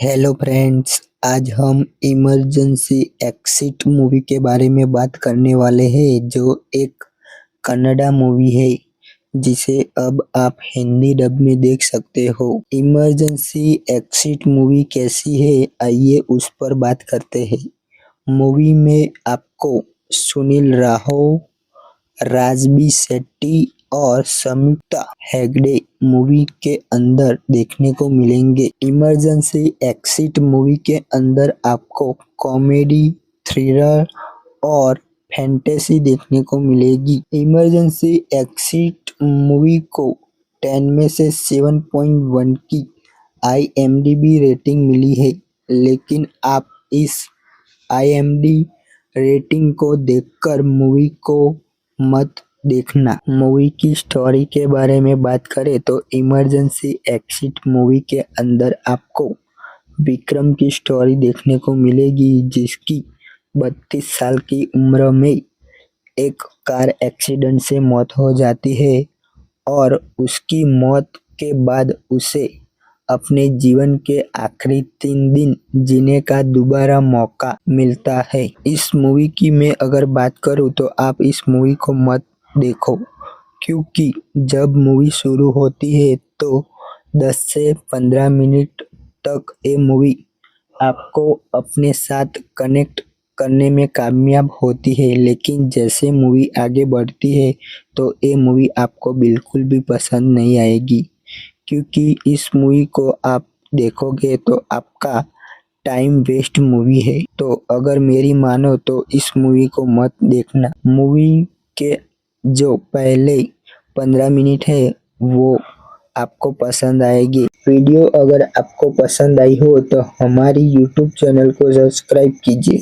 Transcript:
Hello friends, आज हम emergency exit movie के बारे में बात करने वाले हैं जो एक कन्नड़ा मूवी है जिसे अब आप हिंदी डब में देख सकते हो। इमरजेंसी एक्सिट मूवी कैसी है, आइए उस पर बात करते हैं। मूवी में आपको सुनील राहो, राजबी शेट्टी और संयुक्ता हेगड़े मूवी के अंदर देखने को मिलेंगे। इमरजेंसी एक्सिट मूवी के अंदर आपको कॉमेडी, थ्रिलर और फैंटेसी देखने को मिलेगी। इमरजेंसी एक्सिट मूवी को 10 में से 7.1 की IMDb रेटिंग मिली है, लेकिन आप इस IMDb रेटिंग को देखकर मूवी को मत देखना। मूवी की स्टोरी के बारे में बात करें तो इमरजेंसी एक्सिट मूवी के अंदर आपको विक्रम की स्टोरी देखने को मिलेगी, जिसकी 32 साल की उम्र में एक कार एक्सीडेंट से मौत हो जाती है और उसकी मौत के बाद उसे अपने जीवन के आखिरी 3 दिन जीने का दोबारा मौका मिलता है। इस मूवी की मैं अगर बात करूं तो आप इस मूवी को मत देखो, क्योंकि जब मूवी शुरू होती है तो 10 से 15 मिनट तक ये मूवी आपको अपने साथ कनेक्ट करने में कामयाब होती है, लेकिन जैसे मूवी आगे बढ़ती है तो ये मूवी आपको बिल्कुल भी पसंद नहीं आएगी, क्योंकि इस मूवी को आप देखोगे तो आपका टाइम वेस्ट मूवी है। तो अगर मेरी मानो तो इस मूवी को मत देखना। मूवी के जो पहले 15 मिनट है वो आपको पसंद आएगी। वीडियो अगर आपको पसंद आई हो तो हमारी YouTube चैनल को सब्सक्राइब कीजिए।